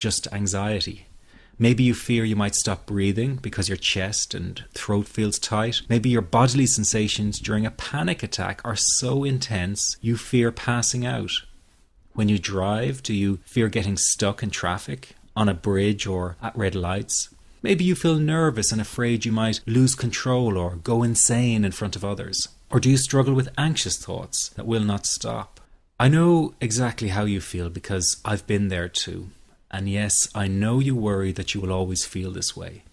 just anxiety. Maybe you fear you might stop breathing because your chest and throat feels tight. Maybe your bodily sensations during a panic attack are so intense you fear passing out. When you drive, do you fear getting stuck in traffic, on a bridge or at red lights? Maybe you feel nervous and afraid you might lose control or go insane in front of others. Or do you struggle with anxious thoughts that will not stop? I know exactly how you feel because I've been there too. And yes, I know you worry that you will always feel this way.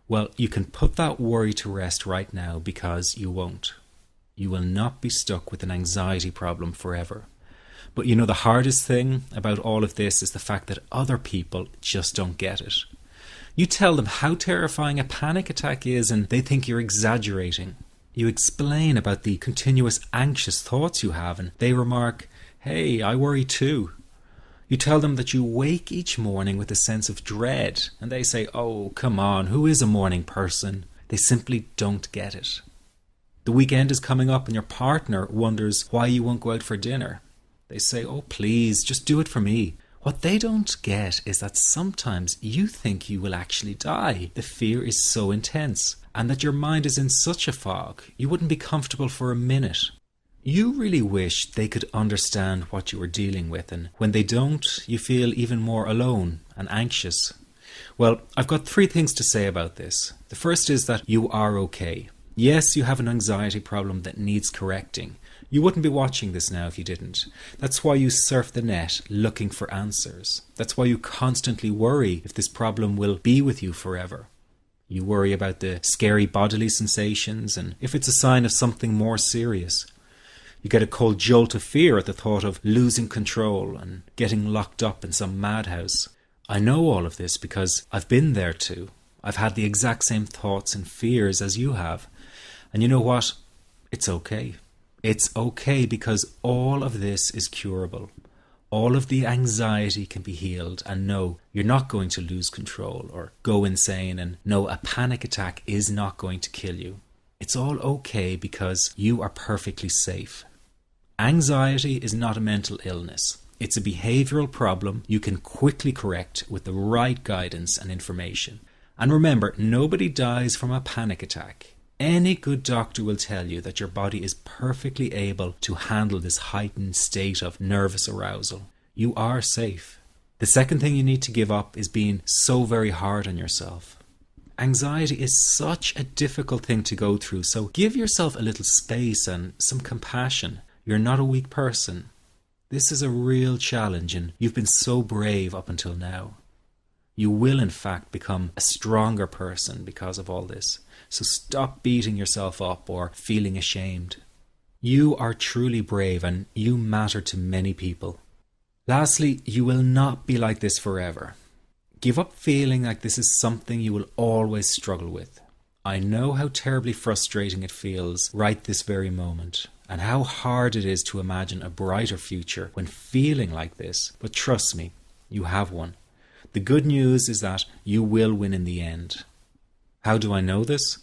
Well, you can put that worry to rest right now because you won't. You will not be stuck with an anxiety problem forever. But you know, the hardest thing about all of this is the fact that other people just don't get it. You tell them how terrifying a panic attack is and they think you're exaggerating. You explain about the continuous anxious thoughts you have and they remark, "Hey, I worry too." You tell them that you wake each morning with a sense of dread and they say, "Oh, come on, who is a morning person?" They simply don't get it. The weekend is coming up and your partner wonders why you won't go out for dinner. They say, "Oh, please, just do it for me." What they don't get is that sometimes you think you will actually die. The fear is so intense and that your mind is in such a fog, you wouldn't be comfortable for a minute. You really wish they could understand what you are dealing with, and when they don't, you feel even more alone and anxious. Well, I've got 3 things to say about this. The first is that you are okay. Yes, you have an anxiety problem that needs correcting. You wouldn't be watching this now if you didn't. That's why you surf the net looking for answers. That's why you constantly worry if this problem will be with you forever. You worry about the scary bodily sensations and if it's a sign of something more serious. You get a cold jolt of fear at the thought of losing control and getting locked up in some madhouse. I know all of this because I've been there too. I've had the exact same thoughts and fears as you have. And you know what? It's okay. It's okay because all of this is curable. All of the anxiety can be healed, and no, you're not going to lose control or go insane, and no, a panic attack is not going to kill you. It's all okay because you are perfectly safe. Anxiety is not a mental illness. It's a behavioral problem you can quickly correct with the right guidance and information. And remember, nobody dies from a panic attack. Any good doctor will tell you that your body is perfectly able to handle this heightened state of nervous arousal. You are safe. The second thing you need to give up is being so very hard on yourself. Anxiety is such a difficult thing to go through, so give yourself a little space and some compassion. You're not a weak person. This is a real challenge and you've been so brave up until now. You will in fact become a stronger person because of all this. So stop beating yourself up or feeling ashamed. You are truly brave and you matter to many people. Lastly, you will not be like this forever. Give up feeling like this is something you will always struggle with. I know how terribly frustrating it feels right this very moment, and how hard it is to imagine a brighter future when feeling like this, but trust me, you have one. The good news is that you will win in the end. How do I know this?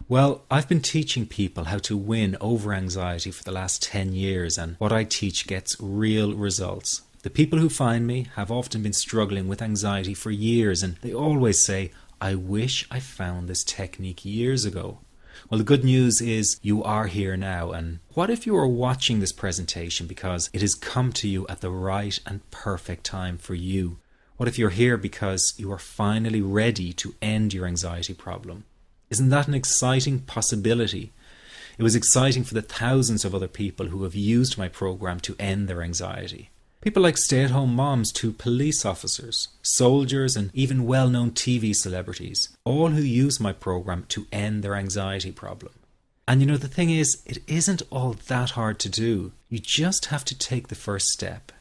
Well, I've been teaching people how to win over anxiety for the last 10 years, and what I teach gets real results. The people who find me have often been struggling with anxiety for years, and they always say, "I wish I found this technique years ago." Well, the good news is you are here now, and what if you are watching this presentation because it has come to you at the right and perfect time for you? What if you're here because you are finally ready to end your anxiety problem? Isn't that an exciting possibility? It was exciting for the thousands of other people who have used my program to end their anxiety. People like stay-at-home moms to police officers, soldiers, and even well-known TV celebrities, all who use my program to end their anxiety problem. And you know, the thing is, it isn't all that hard to do. You just have to take the first step.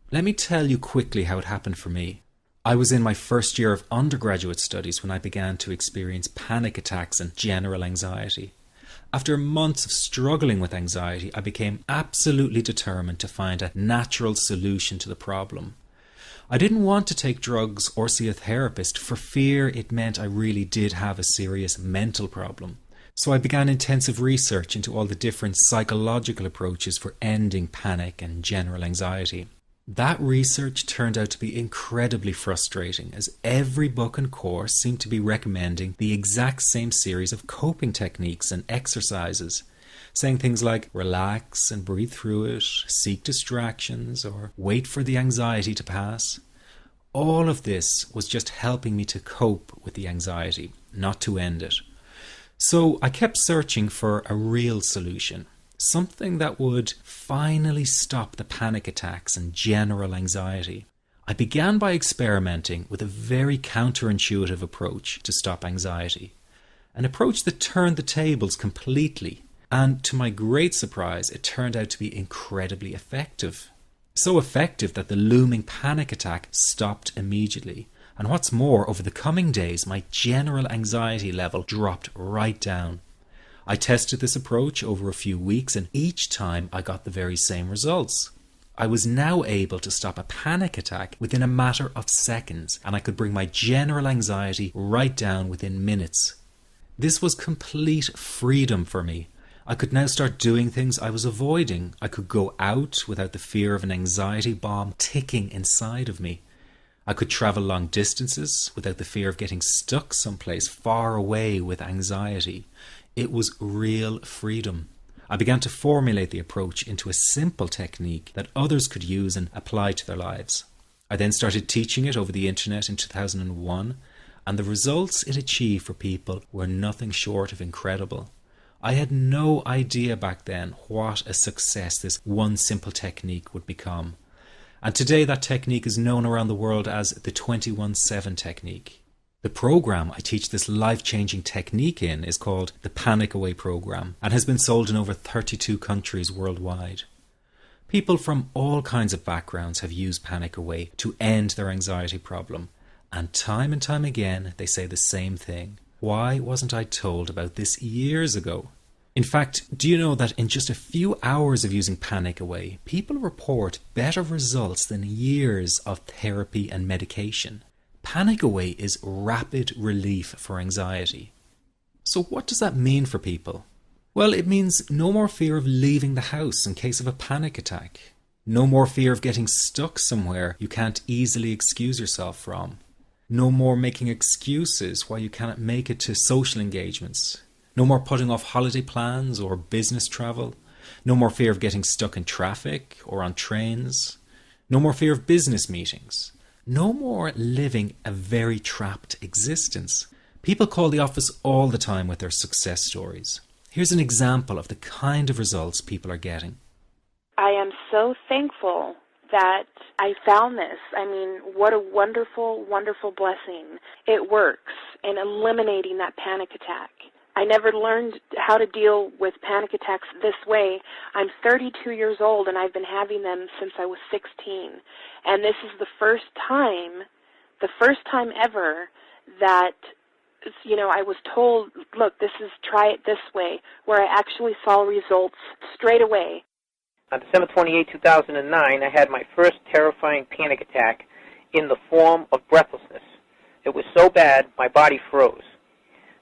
Let me tell you quickly how it happened for me. I was in my first year of undergraduate studies when I began to experience panic attacks and general anxiety. After months of struggling with anxiety, I became absolutely determined to find a natural solution to the problem. I didn't want to take drugs or see a therapist for fear it meant I really did have a serious mental problem. So I began intensive research into all the different psychological approaches for ending panic and general anxiety. That research turned out to be incredibly frustrating, as every book and course seemed to be recommending the exact same series of coping techniques and exercises, saying things like relax and breathe through it, seek distractions, or wait for the anxiety to pass. All of this was just helping me to cope with the anxiety, not to end it. So I kept searching for a real solution. Something that would finally stop the panic attacks and general anxiety. I began by experimenting with a very counterintuitive approach to stop anxiety. An approach that turned the tables completely, and to my great surprise, it turned out to be incredibly effective. So effective that the looming panic attack stopped immediately. And what's more, over the coming days, my general anxiety level dropped right down. I tested this approach over a few weeks, and each time I got the very same results. I was now able to stop a panic attack within a matter of seconds, and I could bring my general anxiety right down within minutes. This was complete freedom for me. I could now start doing things I was avoiding. I could go out without the fear of an anxiety bomb ticking inside of me. I could travel long distances without the fear of getting stuck someplace far away with anxiety. It was real freedom. I began to formulate the approach into a simple technique that others could use and apply to their lives. I then started teaching it over the internet in 2001, and the results it achieved for people were nothing short of incredible. I had no idea back then what a success this one simple technique would become. And today that technique is known around the world as the 21-7 technique. The program I teach this life-changing technique in is called the Panic Away program and has been sold in over 32 countries worldwide. People from all kinds of backgrounds have used Panic Away to end their anxiety problem, and time again they say the same thing. Why wasn't I told about this years ago? In fact, do you know that in just a few hours of using Panic Away, people report better results than years of therapy and medication? Panic Away is rapid relief for anxiety. So what does that mean for people? Well, it means no more fear of leaving the house in case of a panic attack. No more fear of getting stuck somewhere you can't easily excuse yourself from. No more making excuses why you cannot make it to social engagements. No more putting off holiday plans or business travel. No more fear of getting stuck in traffic or on trains. No more fear of business meetings. No more living a very trapped existence. People call the office all the time with their success stories. Here's an example of the kind of results people are getting. I am so thankful that I found this. I mean, what a wonderful, wonderful blessing. It works in eliminating that panic attack. I never learned how to deal with panic attacks this way. I'm 32 years old, and I've been having them since I was 16. And this is the first time ever that, I was told, look, try it this way, where I actually saw results straight away. On December 28, 2009, I had my first terrifying panic attack in the form of breathlessness. It was so bad, my body froze.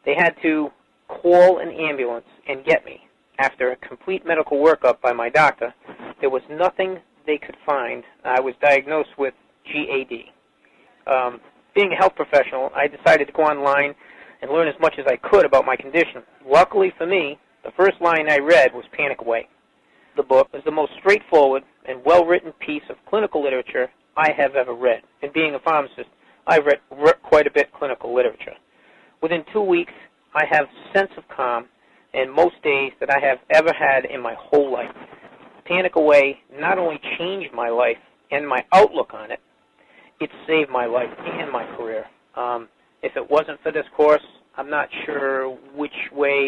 They had to call an ambulance and get me. After a complete medical workup by my doctor, there was nothing they could find. I was diagnosed with GAD. Being a health professional, I decided to go online and learn as much as I could about my condition. Luckily for me, the first line I read was Panic Away. The book was the most straightforward and well-written piece of clinical literature I have ever read. And being a pharmacist, I've read quite a bit of clinical literature. Within 2 weeks, I have a sense of calm in most days that I have ever had in my whole life. Panic Away not only changed my life and my outlook on it, it saved my life and my career. If it wasn't for this course, I'm not sure which way